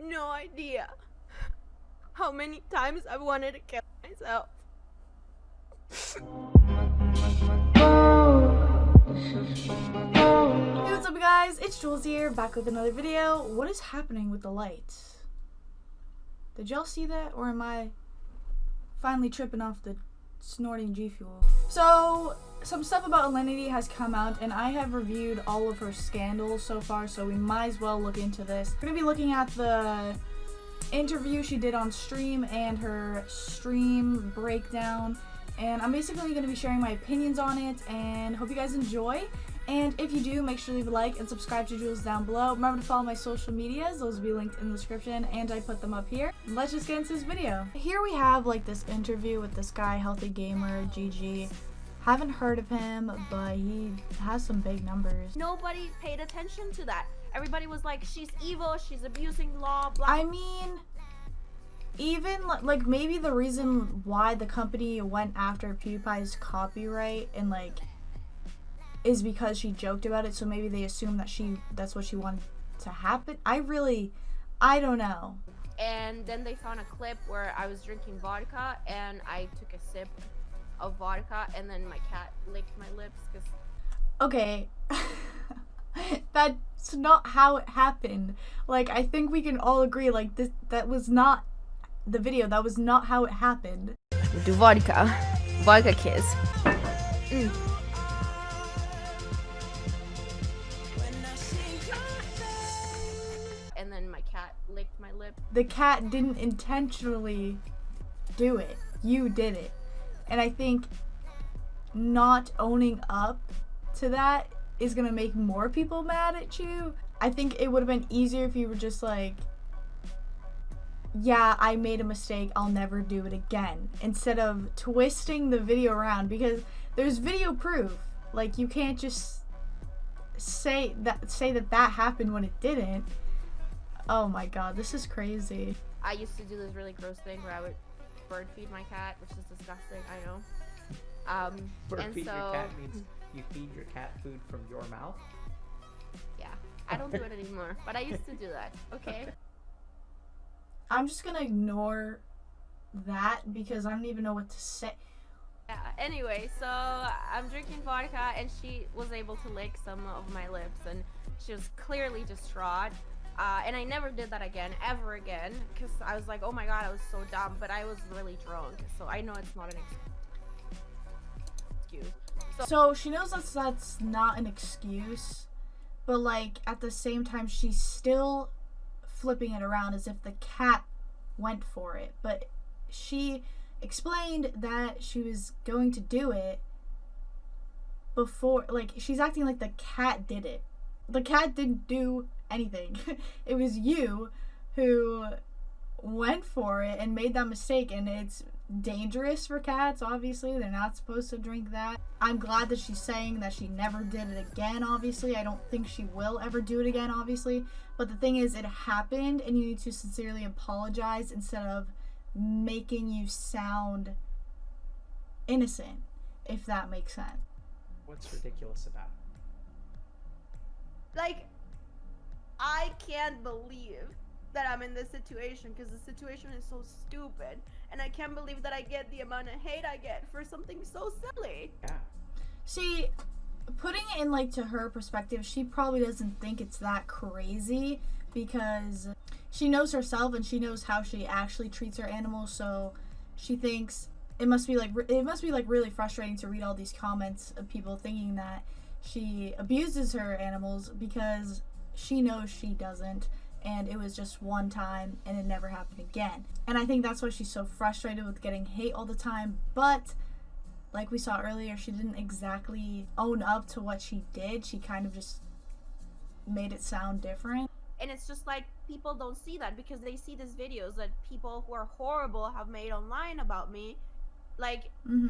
no idea how many times I wanted to kill myself. Hey, what's up guys? It's Jules here, back with another video. What is happening with the lights? Did y'all see that, or am I finally tripping off the snorting G Fuel? So, some stuff about Alinity has come out, and I have reviewed all of her scandals so far, so we might as well look into this. We're gonna be looking at the interview she did on stream and her stream breakdown, and I'm basically going to be sharing my opinions on it, and hope you guys enjoy. And if you do, make sure to leave a like and subscribe to Jules down below. Remember to follow my social medias, those will be linked in the description, and I put them up here. Let's just get into this video. Here we have like this interview with this guy, Healthy Gamer GG. Haven't heard of him, but he has some big numbers. Nobody paid attention to that. Everybody was like, she's evil, she's abusing law, blah. I mean, even like maybe the reason why the company went after PewDiePie's copyright and like is because she joked about it, so maybe they assume that that's what she wanted to happen. I don't know. And then they found a clip where I was drinking vodka and I took a sip of vodka and then my cat licked my lips because... Okay. That's not how it happened. Like, I think we can all agree, like, that was not the video. That was not how it happened. We do vodka kiss. And then my cat licked my lip. The cat didn't intentionally do it. You did it. And I think not owning up to that is gonna make more people mad at you. I think it would have been easier if you were just like, yeah, I made a mistake, I'll never do it again, instead of twisting the video around, because there's video proof. Like, you can't just say that happened when it didn't. Oh my god, this is crazy. I used to do this really gross thing where I would bird feed my cat, which is disgusting, I know. Bird feed your cat means you feed your cat food from your mouth? Yeah, I don't do it anymore, but I used to do that, okay? I'm just gonna ignore that because I don't even know what to say. Yeah, anyway, so I'm drinking vodka and she was able to lick some of my lips and she was clearly distraught. And I never did that again, ever again, because I was like, oh my god, I was so dumb, but I was really drunk, so I know it's not an excuse. So she knows that's not an excuse, but like at the same time she's still flipping it around as if the cat went for it. But she explained that she was going to do it before, like she's acting like the cat did it. The cat didn't do anything. It was you who went for it and made that mistake, and it's dangerous for cats. Obviously they're not supposed to drink that. I'm glad that she's saying that she never did it again. Obviously I don't think she will ever do it again, obviously, but the thing is, it happened and you need to sincerely apologize instead of making you sound innocent, if that makes sense. What's ridiculous about it? Like, I can't believe that I'm in this situation because the situation is so stupid, and I can't believe that I get the amount of hate I get for something so silly. Yeah. See, putting it in like to her perspective, she probably doesn't think it's that crazy because she knows herself and she knows how she actually treats her animals, so she thinks it must be like really frustrating to read all these comments of people thinking that she abuses her animals because she knows she doesn't, and it was just one time and it never happened again. And I think that's why she's so frustrated with getting hate all the time. But like we saw earlier, she didn't exactly own up to what she did. She kind of just made it sound different. And it's just like, people don't see that because they see these videos that people who are horrible have made online about me, like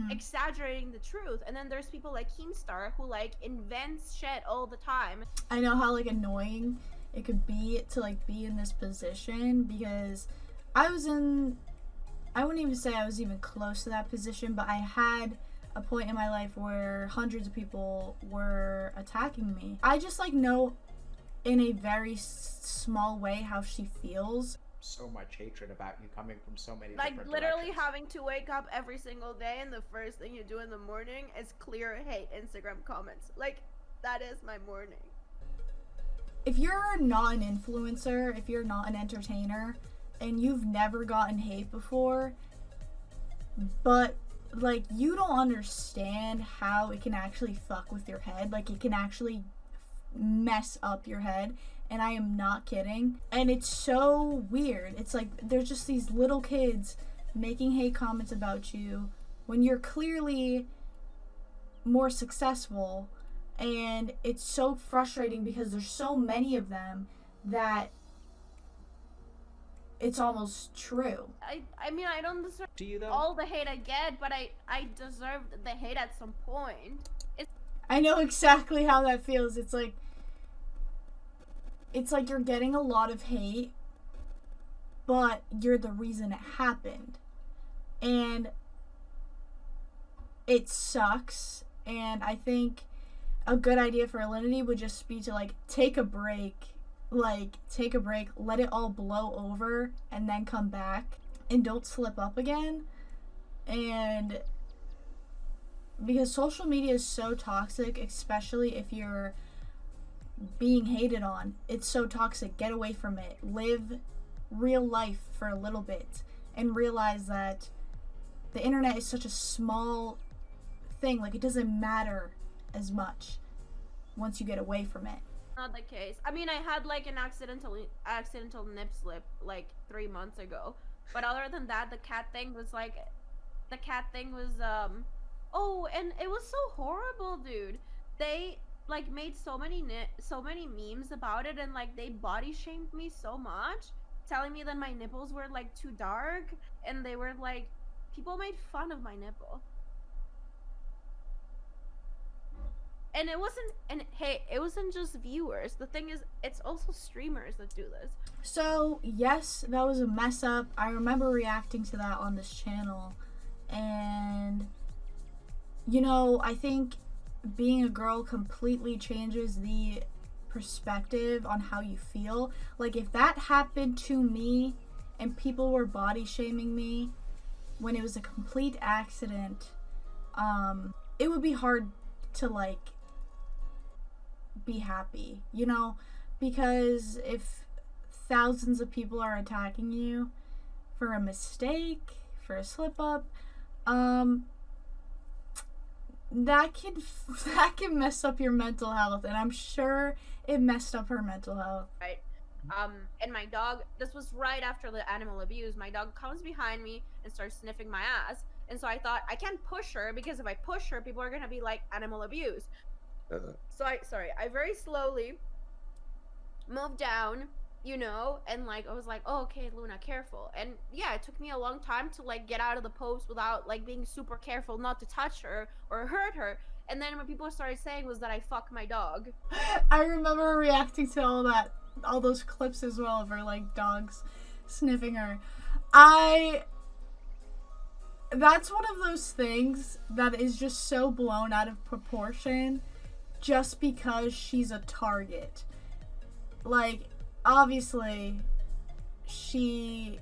exaggerating the truth. And then there's people like Keemstar who like invents shit all the time. I know how like annoying it could be to like be in this position, because I wouldn't even say I was even close to that position, but I had a point in my life where hundreds of people were attacking me. I just like know in a very small way how she feels. So much hatred about you coming from so many Like different literally directions. having to wake up every single day and the first thing you do in the morning is clear hate Instagram comments. Like, that is my morning. If you're not an influencer, if you're not an entertainer, and you've never gotten hate before, but like you don't understand how it can actually fuck with your head, like it can actually mess up your head, and I am not kidding. And it's so weird. It's like there's just these little kids making hate comments about you when you're clearly more successful, and it's so frustrating because there's so many of them that it's almost true. I mean, I don't deserve Do you though? all the hate I get, but I deserve the hate at some point. I know exactly how that feels. It's like you're getting a lot of hate, but you're the reason it happened. And it sucks. And I think a good idea for Alinity would just be to like take a break, let it all blow over, and then come back, and don't slip up again. And because social media is so toxic, especially if you're being hated on, it's so toxic. Get away from it. Live real life for a little bit and realize that the internet is such a small thing. Like, it doesn't matter as much once you get away from it. Not the case. I mean, I had like an accidental nip slip like 3 months ago, but other than that, the cat thing was oh, and it was so horrible, dude. They like made so many memes about it, and like they body shamed me so much, telling me that my nipples were like too dark, and they were like, people made fun of my nipple. And it wasn't just viewers. The thing is, it's also streamers that do this. So, yes, that was a mess up. I remember reacting to that on this channel. And, you know, I think being a girl completely changes the perspective on how you feel. Like, if that happened to me and people were body shaming me when it was a complete accident, it would be hard to, like, be happy, you know, because if thousands of people are attacking you for a mistake, for a slip up, that can mess up your mental health, and I'm sure it messed up her mental health. Right. And my dog, this was right after the animal abuse, my dog comes behind me and starts sniffing my ass, and so I thought, I can't push her, because if I push her, people are gonna be like, animal abuse. So I very slowly moved down, you know, and like I was like, oh, okay, Luna, careful. And yeah, it took me a long time to like get out of the post without like being super careful not to touch her or hurt her. And then what people started saying was that I fuck my dog. I remember reacting to all those clips as well of her like dogs sniffing her. That's one of those things that is just so blown out of proportion just because she's a target. Like, obviously, she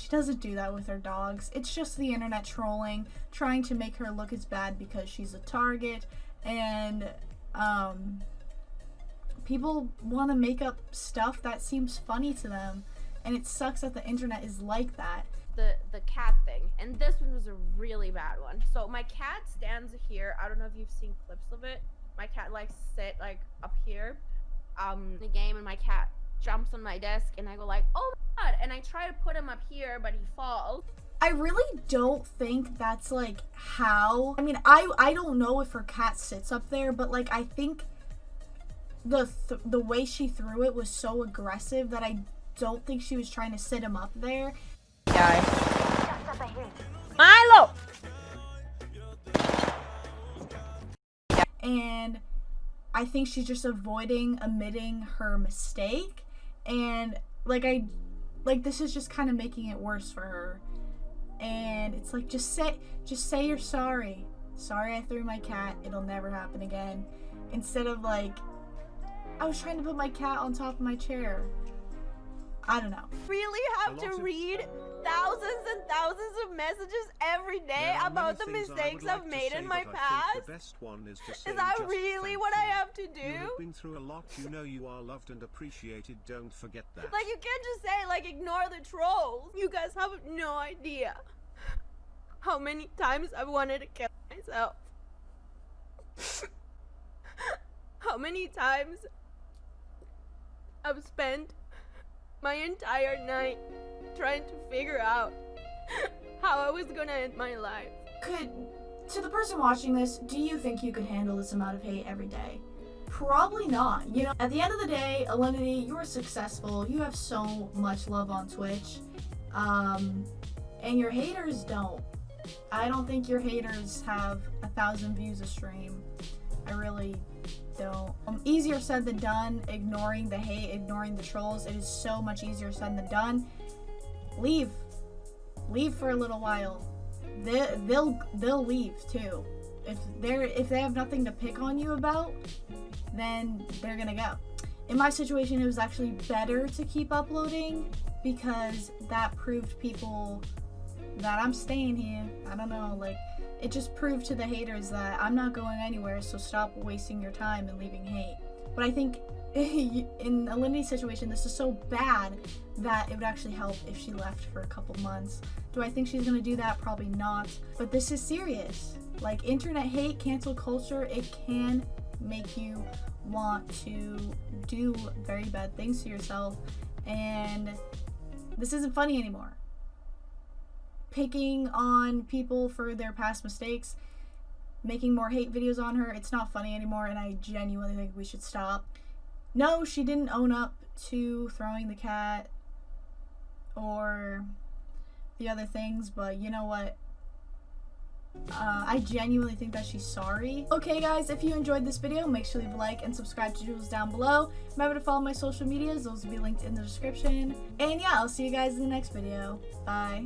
doesn't do that with her dogs. It's just the internet trolling, trying to make her look as bad because she's a target, and people want to make up stuff that seems funny to them, and it sucks that the internet is like that. The cat thing, and this one was a really bad one. So my cat stands here. I don't know if you've seen clips of it. My cat likes to sit like up here in the game, and my cat jumps on my desk, and I go like, oh my god, and I try to put him up here, but he falls. I really don't think that's like how, I mean, I don't know if her cat sits up there, but like I think the way she threw it was so aggressive that I don't think she was trying to sit him up there. Milo! And I think she's just admitting her mistake, and this is just kind of making it worse for her. And it's like, just say you're sorry. Sorry I threw my cat. It'll never happen again. Instead of like I was trying to put my cat on top of my chair. I don't know. Really have to read thousands and thousands of messages every day about the mistakes I've made in my past? Is that really what I have to do? You have been through a lot. You know you are loved and appreciated. Don't forget that. Like, you can't just say, like, ignore the trolls. You guys have no idea how many times I've wanted to kill myself. How many times I've spent my entire night trying to figure out how I was gonna end my life. To the person watching this, do you think you could handle this amount of hate every day? Probably not. You know, at the end of the day, Alinity, you're successful. You have so much love on Twitch. And your haters don't. I don't think your haters have 1,000 views a stream. I really don't. Easier said than done, ignoring the hate, ignoring the trolls. It is so much easier said than done. Leave for a little while. They'll leave too. If they have nothing to pick on you about, then they're gonna go. In my situation, it was actually better to keep uploading because that proved people that I'm staying here. I don't know, like, it just proved to the haters that I'm not going anywhere, so stop wasting your time and leaving hate. But I think in Alinity's situation, this is so bad that it would actually help if she left for a couple months. Do I think she's gonna do that? Probably not. But this is serious. Like, internet hate, cancel culture, it can make you want to do very bad things to yourself. And this isn't funny anymore. Picking on people for their past mistakes, making more hate videos on her, it's not funny anymore, and I genuinely think we should stop. No, she didn't own up to throwing the cat or the other things, but you know what? I genuinely think that she's sorry. Okay guys, if you enjoyed this video, make sure to leave a like and subscribe to Jules down below. Remember to follow my social medias, those will be linked in the description. And yeah, I'll see you guys in the next video. Bye.